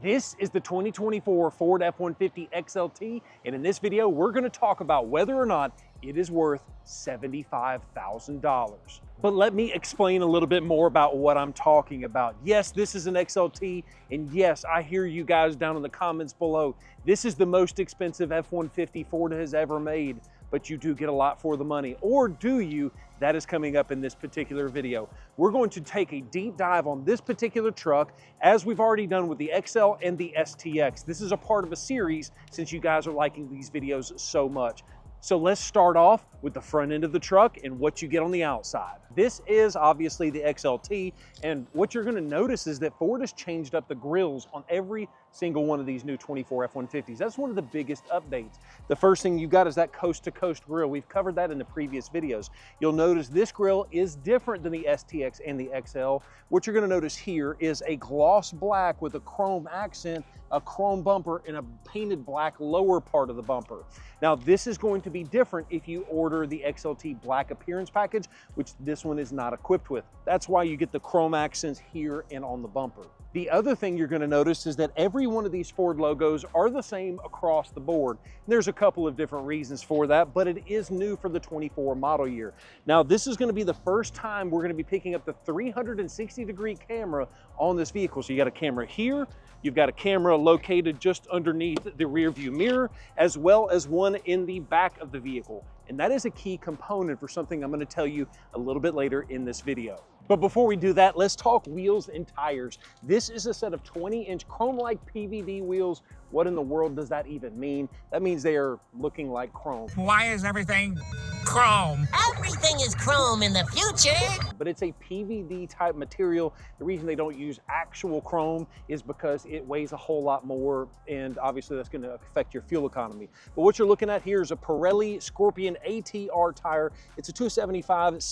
This is the 2024 Ford F-150 Xlt, and in this video, we're gonna talk about whether or not it is worth $75,000. But let me explain a little bit more about what I'm talking about. Yes, this is an XLT, and yes, I hear you guys down in the comments below. This is the most expensive F-150 Ford has ever made, but you do get a lot for the money. Or do you? That is coming up in this particular video. We're going to take a deep dive on this particular truck, as we've already done with the XL and the STX. This is a part of a series since you guys are liking these videos so much. So let's start off with the front end of the truck and what you get on the outside. This is obviously the XLT, and what you're gonna notice is that Ford has changed up the grills on every single one of these new 24 F-150s. That's one of the biggest updates. The first thing you got is that coast-to-coast grill. We've covered that in the previous videos. You'll notice this grill is different than the STX and the XL. What you're gonna notice here is a gloss black with a chrome accent, a chrome bumper, and a painted black lower part of the bumper. Now, this is going to be different if you order the XLT black appearance package, which this one is not equipped with. That's why you get the chrome accents here and on the bumper. The other thing you're gonna notice is that every one of these Ford logos are the same across the board. There's a couple of different reasons for that, but it is new for the 24 model year. Now, this is gonna be the first time we're gonna be picking up the 360-degree camera on this vehicle. So you got a camera here, you've got a camera located just underneath the rear view mirror, as well as one in the back of the vehicle. And that is a key component for something I'm gonna tell you a little bit later in this video. But before we do that, let's talk wheels and tires. This is a set of 20-inch chrome-like PVD wheels. What in the world does that even mean? That means they are looking like chrome. Why is everything chrome? Everything is chrome in the future. But it's a PVD type material. The reason they don't use actual chrome is because it weighs a whole lot more, and obviously that's gonna affect your fuel economy. But what you're looking at here is a Pirelli Scorpion ATR tire. It's a 275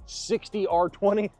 60 R20.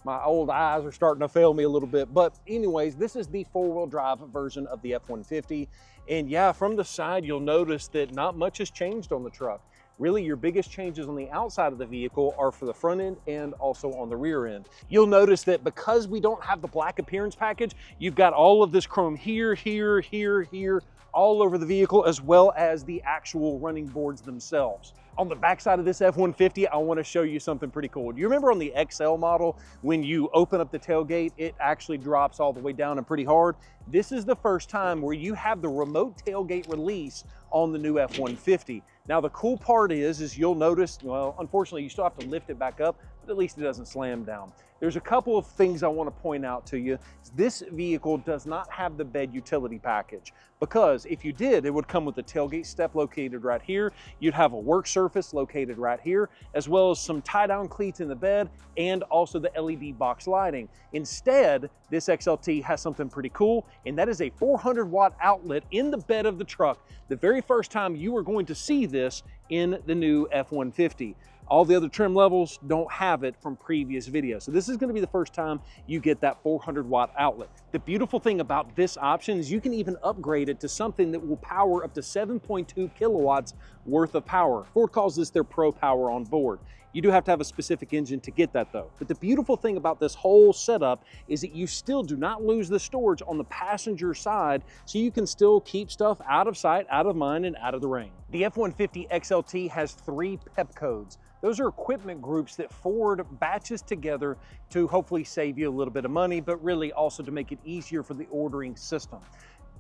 My old eyes are starting to fail me a little bit. But anyways, this is the four-wheel drive version of the F-150. And yeah, from the side, you'll notice that not much has changed on the truck. Really, your biggest changes on the outside of the vehicle are for the front end and also on the rear end. You'll notice that because we don't have the black appearance package, you've got all of this chrome here, here, here, here, all over the vehicle, as well as the actual running boards themselves. On the backside of this F-150, I want to show you something pretty cool. Do you remember on the XL model, when you open up the tailgate, it actually drops all the way down and pretty hard? This is the first time where you have the remote tailgate release on the new F-150. Now, the cool part is you'll notice, well, unfortunately, you still have to lift it back up, but at least it doesn't slam down. There's a couple of things I want to point out to you. This vehicle does not have the bed utility package, because if you did, it would come with a tailgate step located right here. You'd have a work surface located right here, as well as some tie-down cleats in the bed and also the LED box lighting. Instead, this XLT has something pretty cool, and that is a 400-watt outlet in the bed of the truck. The very first time you are going to see this in the new F-150. All the other trim levels don't have it from previous videos. So this is gonna be the first time you get that 400-watt outlet. The beautiful thing about this option is you can even upgrade it to something that will power up to 7.2 kilowatts worth of power. Ford calls this their Pro Power on board. You do have to have a specific engine to get that though. But the beautiful thing about this whole setup is that you still do not lose the storage on the passenger side, so you can still keep stuff out of sight, out of mind, and out of the rain. The F-150 XLT has 3 PEP codes. Those are equipment groups that Ford batches together to hopefully save you a little bit of money, but really also to make it easier for the ordering system.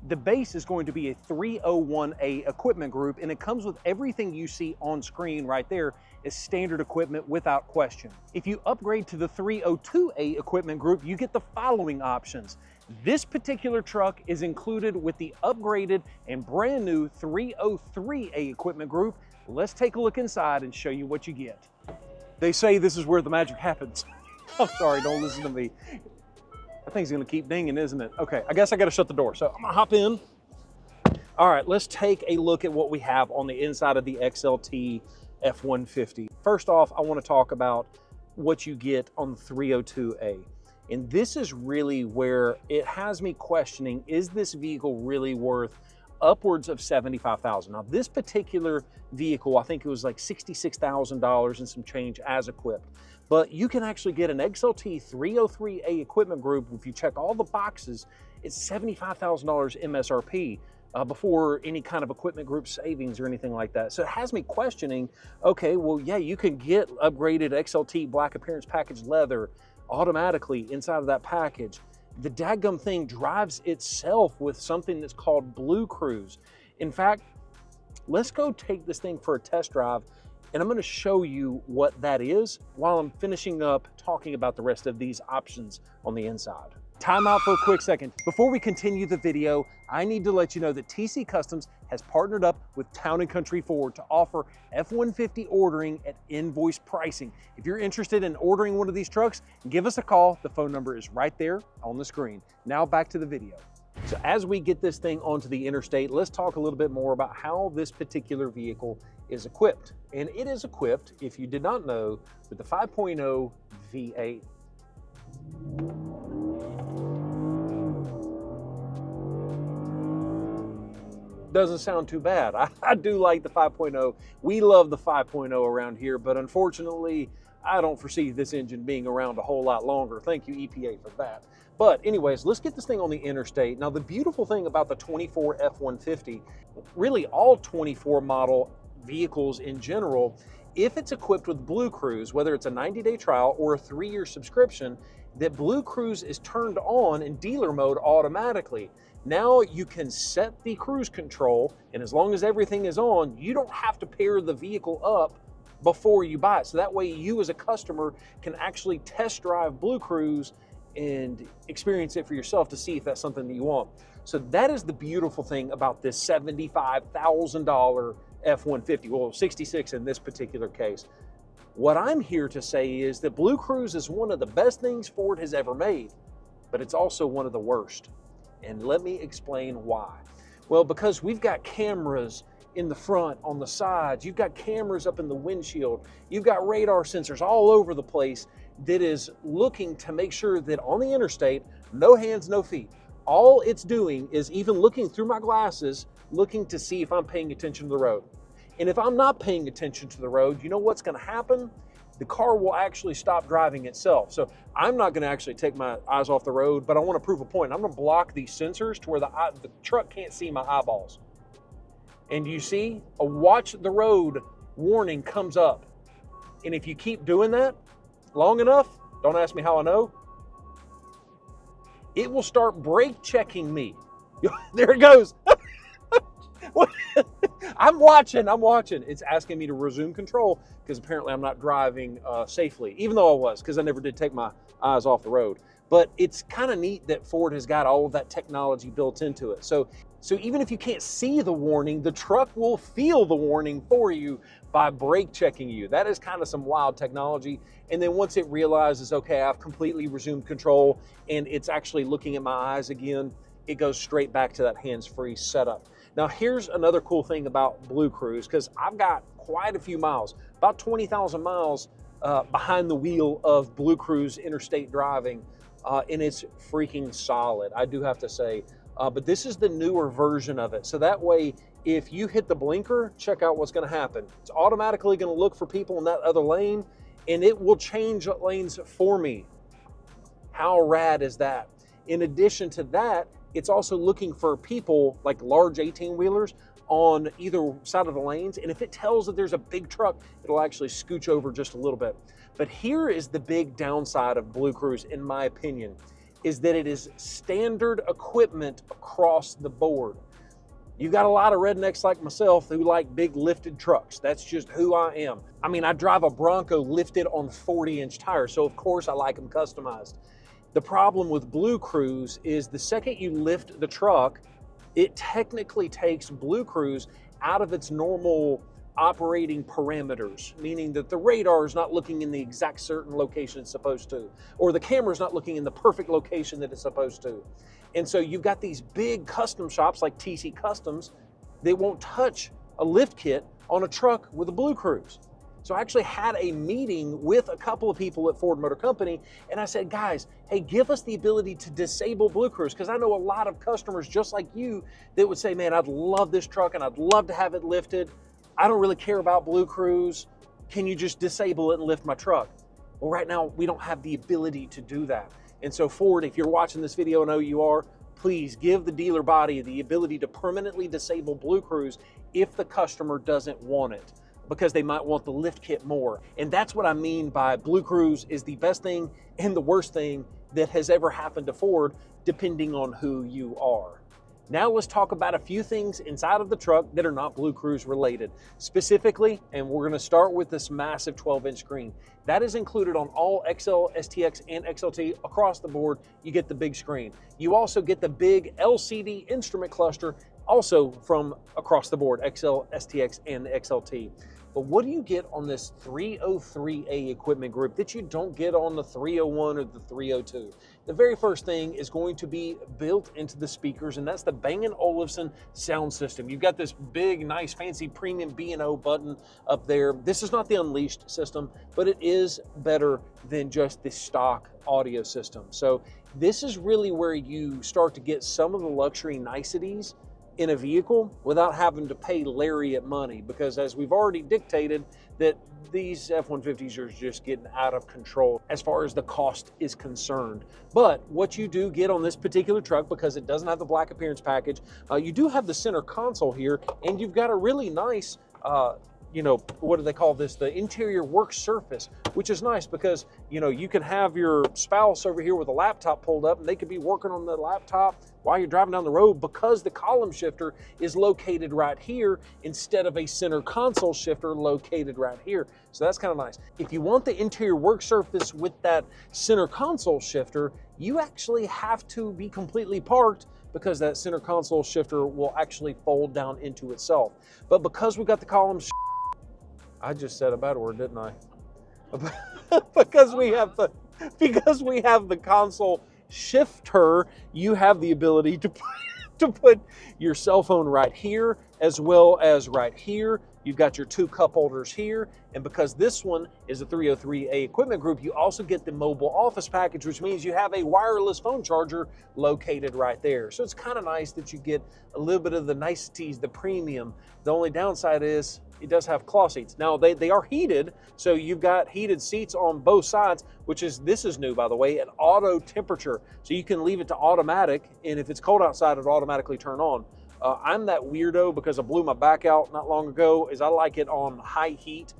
The base is going to be a 301A equipment group, and it comes with everything you see on screen right there as standard equipment without question. If you upgrade to the 302A equipment group, you get the following options. This particular truck is included with the upgraded and brand new 303A equipment group. Let's take a look inside and show you what you get. They say this is where the magic happens. I'm sorry, don't listen to me. That thing's gonna keep dinging, isn't it? Okay, I guess I gotta shut the door. So I'm gonna hop in. All right, let's take a look at what we have on the inside of the XLT F-150. First off, I wanna talk about what you get on the 302A. And this is really where it has me questioning, is this vehicle really worth upwards of $75,000. Now, this particular vehicle, I think it was like $66,000 and some change as equipped. but you can actually get an XLT 303A equipment group. If you check all the boxes, it's $75,000 MSRP. Before any kind of equipment group savings or anything like that. So it has me questioning, okay, well, yeah, you can get upgraded XLT black appearance package leather automatically inside of that package. The dadgum thing drives itself with something that's called Bluecruise. In fact, let's go take this thing for a test drive, and I'm gonna show you what that is while I'm finishing up talking about the rest of these options on the inside. Time out for a quick second. Before we continue the video, I need to let you know that TC Customs has partnered up with Town & Country Ford to offer F-150 ordering at invoice pricing. If you're interested in ordering one of these trucks, give us a call. The phone number is right there on the screen. Now back to the video. So as we get this thing onto the interstate, let's talk a little bit more about how this particular vehicle is equipped. And it is equipped, if you did not know, with the 5.0 V8. Doesn't sound too bad. I do like the 5.0. We love the 5.0 around here, but unfortunately, I don't foresee this engine being around a whole lot longer. Thank you, EPA, for that. But anyways, let's get this thing on the interstate. Now, the beautiful thing about the 24 F-150, really all 24 model vehicles in general, if it's equipped with Bluecruise, whether it's a 90-day trial or a 3-year subscription, that Bluecruise is turned on in dealer mode automatically. Now you can set the cruise control, and as long as everything is on, you don't have to pair the vehicle up before you buy it. So that way you as a customer can actually test drive Bluecruise and experience it for yourself to see if that's something that you want. So that is the beautiful thing about this $75,000 F-150, well, 66 in this particular case. What I'm here to say is that Bluecruise is one of the best things Ford has ever made, but it's also one of the worst. And let me explain why. Well, because we've got cameras in the front, on the sides, you've got cameras up in the windshield, you've got radar sensors all over the place that is looking to make sure that on the interstate, no hands, no feet. All it's doing is even looking through my glasses, looking to see if I'm paying attention to the road. And if I'm not paying attention to the road, you know what's gonna happen? The car will actually stop driving itself. So I'm not gonna actually take my eyes off the road, but I wanna prove a point. I'm gonna block these sensors to where the truck can't see my eyeballs. And you see, a watch the road warning comes up. And if you keep doing that long enough, don't ask me how I know, it will start brake checking me. There it goes. I'm watching. It's asking me to resume control because apparently I'm not driving safely, even though I was, because I never did take my eyes off the road. But it's kind of neat that Ford has got all of that technology built into it. So even if you can't see the warning, the truck will feel the warning for you by brake checking you. That is kind of some wild technology. And then once it realizes, okay, I've completely resumed control and it's actually looking at my eyes again, it goes straight back to that hands-free setup. Now, here's another cool thing about Bluecruise, because I've got quite a few miles, about 20,000 miles behind the wheel of Bluecruise interstate driving, and it's freaking solid, I do have to say. But this is the newer version of it. So that way, if you hit the blinker, check out what's gonna happen. It's automatically gonna look for people in that other lane, and it will change lanes for me. How rad is that? In addition to that, it's also looking for people like large 18-wheelers on either side of the lanes. And if it tells that there's a big truck, it'll actually scooch over just a little bit. But here is the big downside of Bluecruise, in my opinion, is that it is standard equipment across the board. You've got a lot of rednecks like myself who like big lifted trucks. That's just who I am. I mean, I drive a Bronco lifted on 40-inch tires, so of course I like them customized. The problem with Bluecruise is the second you lift the truck, it technically takes Bluecruise out of its normal operating parameters, meaning that the radar is not looking in the exact certain location it's supposed to, or the camera is not looking in the perfect location that it's supposed to. And so you've got these big custom shops like TC Customs that won't touch a lift kit on a truck with a Bluecruise. So I actually had a meeting with a couple of people at Ford Motor Company, and I said, guys, hey, give us the ability to disable Bluecruise, because I know a lot of customers just like you that would say, man, I'd love this truck and I'd love to have it lifted. I don't really care about Bluecruise. Can you just disable it and lift my truck? Well, right now we don't have the ability to do that. And so Ford, if you're watching this video, I know you are, please give the dealer body the ability to permanently disable Bluecruise if the customer doesn't want it, because they might want the lift kit more. And that's what I mean by Bluecruise is the best thing and the worst thing that has ever happened to Ford, depending on who you are. Now let's talk about a few things inside of the truck that are not Bluecruise related. Specifically, and we're gonna start with this massive 12-inch screen. That is included on all XL, STX, and XLT across the board. You get the big screen. You also get the big LCD instrument cluster, also from across the board, XL, STX, and XLT. But what do you get on this 303A equipment group that you don't get on the 301 or the 302? The very first thing is going to be built into the speakers, and that's the Bang & Olufsen sound system. You've got this big, nice, fancy premium B&O button up there. This is not the Unleashed system, but it is better than just the stock audio system. So this is really where you start to get some of the luxury niceties in a vehicle without having to pay lariat money, because as we've already dictated that these F-150s are just getting out of control as far as the cost is concerned. But what you do get on this particular truck, because it doesn't have the black appearance package, you do have the center console here, and you've got a really nice you know, what do they call this? The interior work surface, which is nice because, you know, you can have your spouse over here with a laptop pulled up and they could be working on the laptop while you're driving down the road, because the column shifter is located right here instead of a center console shifter located right here. So that's kind of nice. If you want the interior work surface with that center console shifter, you actually have to be completely parked, because that center console shifter will actually fold down into itself. But because we got the column I just said a bad word, didn't I? because we have the console shifter, you have the ability to put your cell phone right here as well as right here. You've got your two cup holders here, and because this one is a 303A equipment group, you also get the mobile office package, which means you have a wireless phone charger located right there. So it's kind of nice that you get a little bit of the niceties, the premium. The only downside is it does have cloth seats. Now they are heated, so you've got heated seats on both sides, this is new, by the way, an auto temperature. So you can leave it to automatic, and if it's cold outside, it'll automatically turn on. I'm that weirdo, because I blew my back out not long ago, is I like it on high heat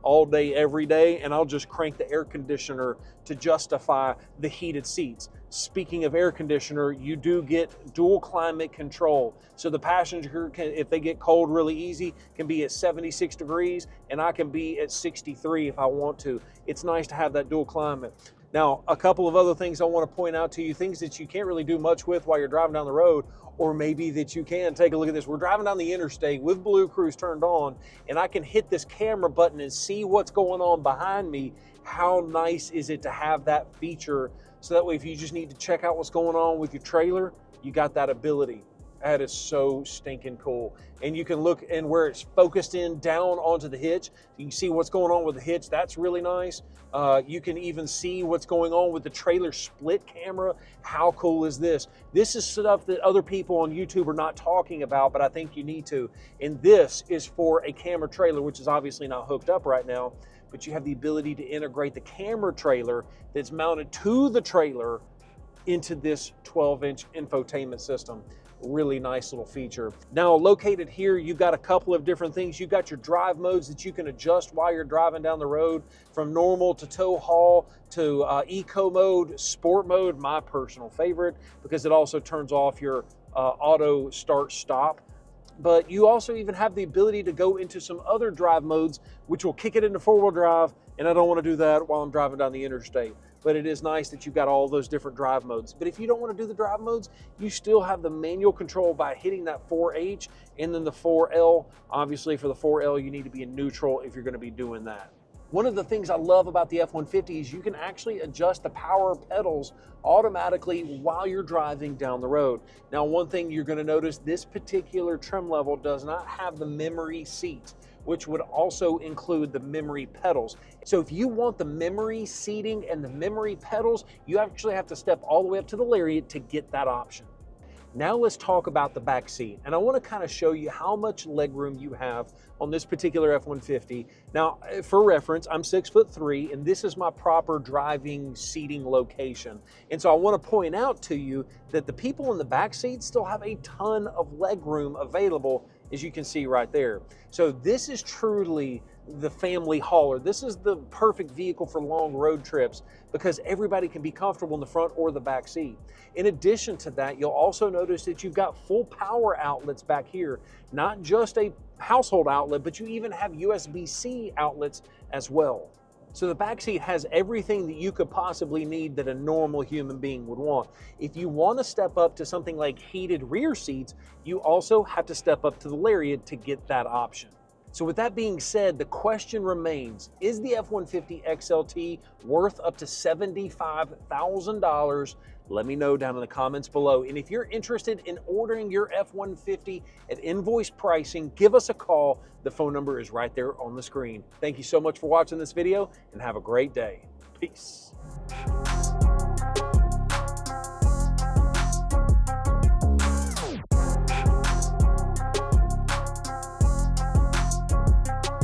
all day, every day, and I'll just crank the air conditioner to justify the heated seats. Speaking of air conditioner, you do get dual climate control. So the passenger can, if they get cold really easy, can be at 76 degrees, and I can be at 63 if I want to. It's nice to have that dual climate. Now, a couple of other things I want to point out to you, things that you can't really do much with while you're driving down the road, or maybe that you can. Take a look at this. We're driving down the interstate with Bluecruise turned on, and I can hit this camera button and see what's going on behind me. How nice is it to have that feature? So that way, if you just need to check out what's going on with your trailer, you got that ability. That is so stinking cool. And you can look, and where it's focused in down onto the hitch, you can see what's going on with the hitch. That's really nice. You can even see what's going on with the trailer split camera. How cool is this? This is stuff that other people on YouTube are not talking about, but I think you need to. And this is for a camera trailer, which is obviously not hooked up right now, but you have the ability to integrate the camera trailer that's mounted to the trailer into this 12-inch infotainment system. Really nice little feature. Now, located here, you've got a couple of different things. You've got your drive modes that you can adjust while you're driving down the road, from normal to tow haul to eco mode, sport mode, my personal favorite, because it also turns off your auto start stop. But you also even have the ability to go into some other drive modes, which will kick it into four-wheel drive, and I don't want to do that while I'm driving down the interstate. But it is nice that you've got all those different drive modes. But if you don't want to do the drive modes, you still have the manual control by hitting that 4H and then the 4L. Obviously, for the 4L, you need to be in neutral if you're going to be doing that. One of the things I love about the F-150 is you can actually adjust the power pedals automatically while you're driving down the road. Now, one thing you're going to notice, this particular trim level does not have the memory seats, which would also include the memory pedals. So if you want the memory seating and the memory pedals, you actually have to step all the way up to the Lariat to get that option. Now let's talk about the back seat. And I want to kind of show you how much legroom you have on this particular F-150. Now, for reference, I'm 6'3", and this is my proper driving seating location. And so I want to point out to you that the people in the back seat still have a ton of legroom available, as you can see right there. So this is truly the family hauler. This is the perfect vehicle for long road trips because everybody can be comfortable in the front or the back seat. In addition to that, you'll also notice that you've got full power outlets back here, not just a household outlet, but you even have USB-C outlets as well. So the back seat has everything that you could possibly need that a normal human being would want. If you want to step up to something like heated rear seats, you also have to step up to the Lariat to get that option. So with that being said, the question remains, is the F-150 Xlt worth up to $75,000? Let me know down in the comments below. And if you're interested in ordering your F-150 at invoice pricing, give us a call. The phone number is right there on the screen. Thank you so much for watching this video and have a great day. Peace.